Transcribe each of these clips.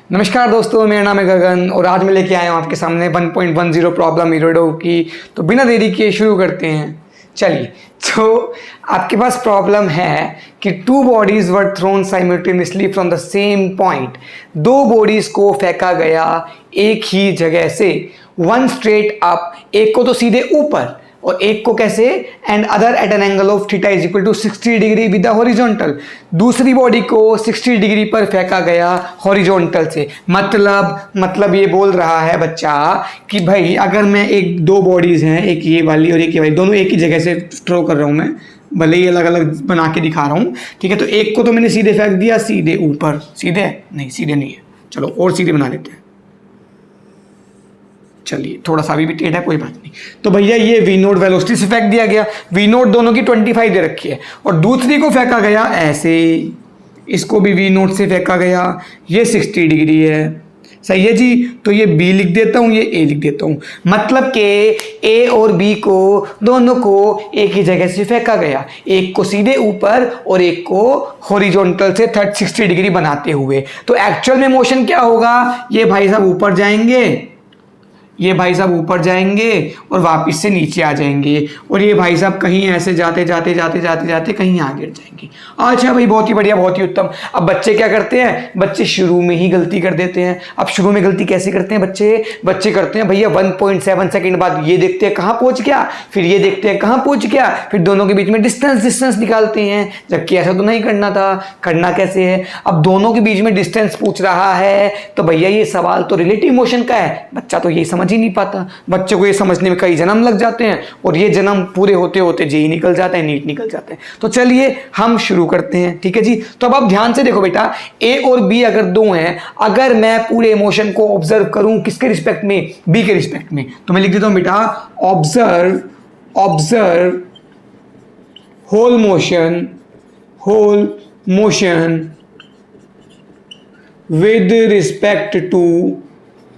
नमस्कार दोस्तों, मेरा नाम है गगन और आज मैं लेके आया हूँ आपके सामने 1.10 प्रॉब्लम इरोडो की। तो बिना देरी किए शुरू करते हैं। चलिए, तो आपके पास प्रॉब्लम है कि two bodies were thrown simultaneously from the same point. दो बॉडीज को फेंका गया एक ही जगह से, वन स्ट्रेट अप, एक को तो सीधे ऊपर और एक को कैसे, and other at an angle of theta is equal to 60 degree with the horizontal. दूसरी बॉडी को 60 डिग्री पर फेंका गया हॉरिजॉन्टल से। मतलब ये बोल रहा है बच्चा कि भाई अगर मैं एक दो बॉडीज हैं, एक ये वाली और एक ये वाली, दोनों एक ही जगह से ड्रॉ कर रहा हूं मैं, भले ही अलग अलग बना के दिखा रहा हूं, ठीक है। तो एक को तो मैंने सीधे फेंक दिया, सीधे ऊपर, सीधे नहीं, सीधे नहीं है, चलो और सीधे बना लेते हैं। चलिए, थोड़ा सा भी टेढ़ा है, कोई बात नहीं। तो भैया ये वी नोट वेलोसिटी से फेंक दिया गया, वी नोट दोनों की 25 दे रखी है, और दूसरी को फेंका गया ऐसे, इसको भी वी नोट से फेंका गया, ये 60 डिग्री है, सही है जी। तो ये बी लिख देता हूं, ये ए लिख देता हूं। मतलब कि ए और बी को दोनों को एक ही जगह से फेंका गया, एक को सीधे ऊपर और एक को हॉरिजॉन्टल से 60 डिग्री बनाते हुए। तो एक्चुअल में मोशन क्या होगा, ये भाई साहब ऊपर जाएंगे, ये भाई साहब ऊपर जाएंगे और वापस से नीचे आ जाएंगे, और ये भाई साहब कहीं ऐसे जाते जाते जाते जाते जाते कहीं आगे गिर जाएंगे। अच्छा भाई, बहुत ही बढ़िया, बहुत ही उत्तम। अब बच्चे क्या करते हैं, बच्चे शुरू में ही गलती कर देते हैं। अब शुरू में गलती कैसे करते हैं बच्चे करते हैं भैया 1.7 सेकंड बाद ये देखते हैं कहाँ पहुंच गया, फिर ये देखते हैं कहाँ पहुंच गया, फिर दोनों के बीच में डिस्टेंस निकालते हैं, जबकि ऐसा तो नहीं करना था। करना कैसे है, अब दोनों के बीच में डिस्टेंस पूछ रहा है, तो भैया ये सवाल तो रिलेटिव मोशन का है, बच्चा तो यही समझ ही नहीं पाता। बच्चे को ये समझने में कई जन्म लग जाते हैं, और ये जन्म पूरे होते होते जेई निकल जाता है, नीट निकल जाता है। तो चलिए हम शुरू करते हैं, ठीक है जी। तो अब आप ध्यान से देखो बेटा, ए और बी अगर दो हैं, अगर मैं पूरे मोशन को ऑब्जर्व करूं किसके रिस्पेक्ट में, बी के रिस्पेक्ट में, तो मैं लिख देता हूं बेटा observe whole motion with respect to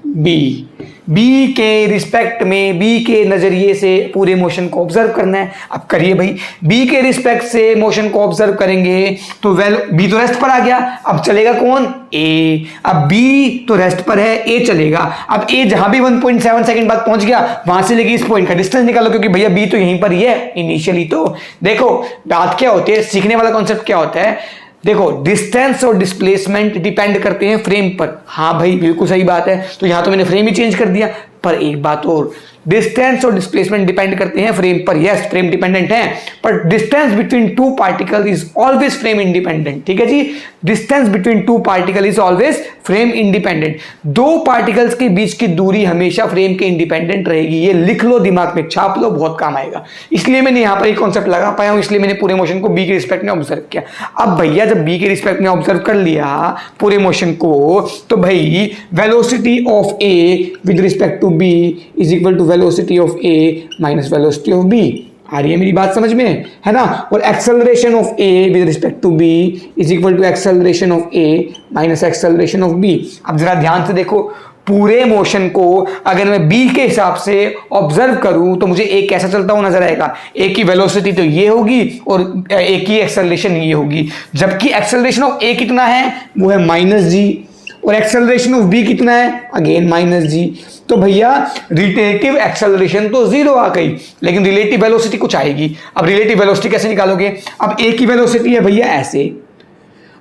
B. B के रिस्पेक्ट में, बी के नजरिए से पूरे मोशन को ऑब्जर्व करना है। अब करिए भाई, बी के रिस्पेक्ट से मोशन को ऑब्जर्व करेंगे तो बी तो रेस्ट पर आ गया, अब चलेगा कौन, ए। अब बी तो रेस्ट पर है, ए चलेगा। अब ए जहां भी 1.7 सेकंड बाद पहुंच गया, वहां से लेके इस पॉइंट का डिस्टेंस निकालो, क्योंकि भैया बी तो यहीं पर ही है इनिशियली। तो देखो बात क्या होती है, सीखने वाला कॉन्सेप्ट क्या होता है, देखो डिस्टेंस और डिस्प्लेसमेंट डिपेंड करते हैं फ्रेम पर। हाँ भाई, बिल्कुल सही बात है। तो यहां तो मैंने फ्रेम ही चेंज कर दिया, पर एक बात और, डिस्टेंस और डिस्प्लेसमेंट डिपेंड करते हैं फ्रेम पर। यस, फ्रेम डिपेंडेंट है, पर distance between two particle is always frame independent, ठीक है जी। Distance between two particle is always frame independent. दो पार्टिकल्स के बीच की दूरी हमेशा फ्रेम के इंडिपेंडेंट रहेगी। ये लिख लो, दिमाग में छाप लो, बहुत काम आएगा। इसलिए मैंने यहां पर एक कॉन्सेप्ट लगा पाया हूं, इसलिए मैंने पूरे मोशन को बी के रिस्पेक्ट में ऑब्जर्व किया। अब भैया जब बी के रिस्पेक्ट में ऑब्जर्व कर लिया पूरे मोशन को, तो भाई velocity of A with respect to B is equal to velocity of A minus velocity of B. आ रही है मेरी बात समझ में, है ना। और acceleration of A with respect to B is equal to acceleration of A minus acceleration of B. अब जरा ध्यान से देखो, पूरे मोशन को अगर मैं बी के हिसाब से ऑब्जर्व करूं तो मुझे ए कैसा चलता हुआ नजर आएगा, ए की वेलोसिटी तो ये होगी और ए की एक्सेलरेशन ये होगी, जबकि एक्सेलरेशन ऑफ ए कितना है, वो है माइनस जी, और एक्सेलरेशन ऑफ बी कितना है, अगेन माइनस जी। तो भैया रिलेटिव एक्सेलरेशन तो जीरो आ गई, लेकिन रिलेटिव वेलोसिटी कुछ आएगी। अब रिलेटिव वेलोसिटी कैसे निकालोगे, अब ए की वेलोसिटी है भैया ऐसे,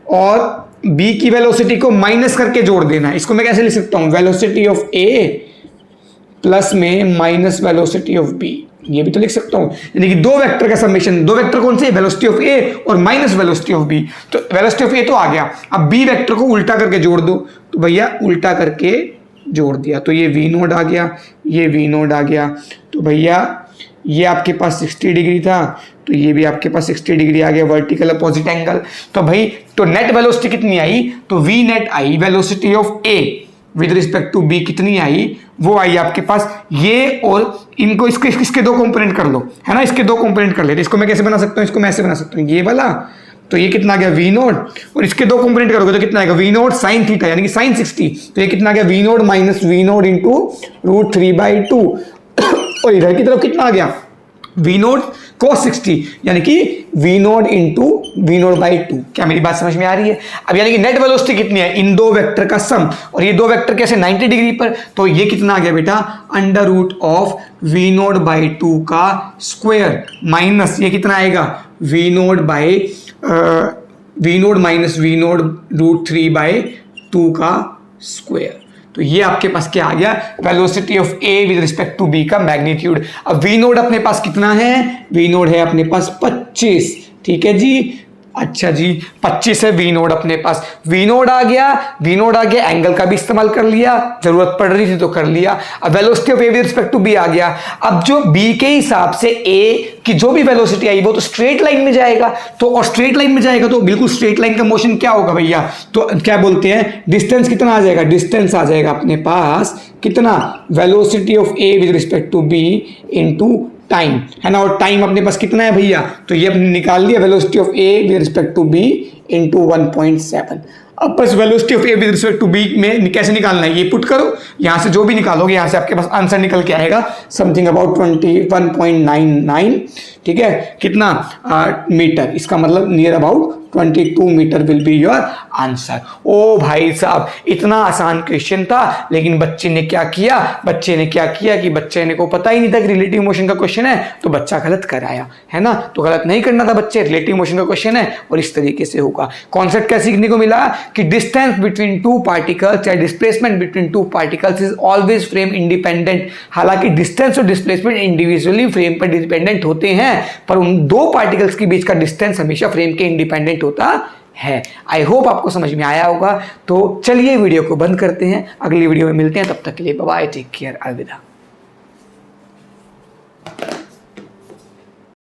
और बी की वेलोसिटी को माइनस करके जोड़ देना है। इसको मैं कैसे लिख सकता हूं, वेलोसिटी ऑफ ए प्लस में माइनस वेलोसिटी ऑफ बी, ये भी तो लिख सकता हूं। यानी कि दो वेक्टर का समेशन, दो वेक्टर कौन से, वेलोसिटी ऑफ ए और माइनस वेलोसिटी ऑफ बी। तो वेलोसिटी ऑफ ए तो आ गया, अब बी वेक्टर को उल्टा करके जोड़ दो, तो भैया उल्टा करके जोड़ दिया, तो ये वी नोड आ गया, ये वी नोड आ गया। तो भैया ये आपके पास 60 डिग्री था, तो ये भी आपके पास 60 डिग्री आ गया, वर्टिकल अपोजिट एंगल। तो भाई तो नेट वेलोसिटी कितनी आई, तो वी नेट आई, velocity of A with respect to B कितनी आई, वो आई आपके पास ये, और इनको इसके दो कंपोनेंट कर लो, है ना, इसके दो कंपोनेंट कर लेते। इसको मैं कैसे बना सकता हूँ, इसको मैं ऐसे बना सकता हूँ, ये वाला, तो ये कितना आ गया वी नोड, और इसके दो कंपोनेंट करोगे तो कितना आएगा, वी नोड साइन थीटा यानी कि साइन 60, तो ये कितना आ गया, V naught minus V naught into √3/2 और इधर की तरफ कितना आ गया, वी नोट cos 60 यानी कि v naught into V naught by 2। क्या मेरी बात समझ में आ रही है? अब यानी कि नेट वेलोसिटी कितनी है इन दो वेक्टर का सम, और ये दो वेक्टर कैसे 90 डिग्री पर, तो ये कितना आ गया बेटा under root of V naught by 2 का स्क्वायर माइनस ये कितना आएगा V naught by V naught minus V naught root 3 by 2 का स्क्वायर। तो ये आपके पास क्या आ गया velocity of A with respect to B का मैग्नीट्यूड। अब वी नोड अपने पास कितना है, वी नोड है अपने पास 25, ठीक है जी। अच्छा जी 25 है वी नोड अपने पास, वी नोड आ गया, वी नोड आ गया, एंगल का भी इस्तेमाल कर लिया, जरूरत पड़ रही थी तो कर लिया। अब velocity of A with respect to B आ गया। अब जो बी के हिसाब से ए की जो भी वेलोसिटी आई वो तो स्ट्रेट लाइन में जाएगा, तो और स्ट्रेट लाइन में जाएगा तो बिल्कुल स्ट्रेट लाइन का मोशन क्या होगा भैया, तो क्या बोलते हैं डिस्टेंस कितना आ जाएगा, डिस्टेंस आ जाएगा अपने पास कितना velocity of A with respect to B into time, है ना। और टाइम अपने पास कितना है भैया, तो ये अपने निकाल लिया velocity of A with respect to B into 1.7। अब बस velocity of A with respect to B में कैसे निकालना है, ये पुट करो, यहां से जो भी निकालोगे यहां से आपके पास आंसर निकल के आएगा समथिंग अबाउट 21.99, ठीक है, कितना मीटर, इसका मतलब near about 22 metre will be your answer. ओ भाई साहब इतना आसान क्वेश्चन था, लेकिन बच्चे ने क्या किया, बच्चे ने क्या किया कि बच्चे ने को पता ही नहीं था कि रिलेटिव मोशन का क्वेश्चन है, तो बच्चा गलत कराया, है ना। तो गलत नहीं करना था बच्चे, रिलेटिव मोशन का क्वेश्चन है और इस तरीके से होगा। कॉन्सेप्ट क्या सीखने को मिला कि डिस्टेंस बिटवीन टू पार्टिकल्स या displacement between two particles is always frame independent. हालांकि डिस्टेंस और डिस्प्लेसमेंट इंडिविजुअली फ्रेम पर डिपेंडेंट होते हैं, पर उन दो पार्टिकल्स के बीच का डिस्टेंस हमेशा फ्रेम के इंडिपेंडेंट होता है। आई होप आपको समझ में आया होगा। तो चलिए वीडियो को बंद करते हैं, अगली वीडियो में मिलते हैं, तब तक के लिए बाय बाय, टेक केयर, अलविदा।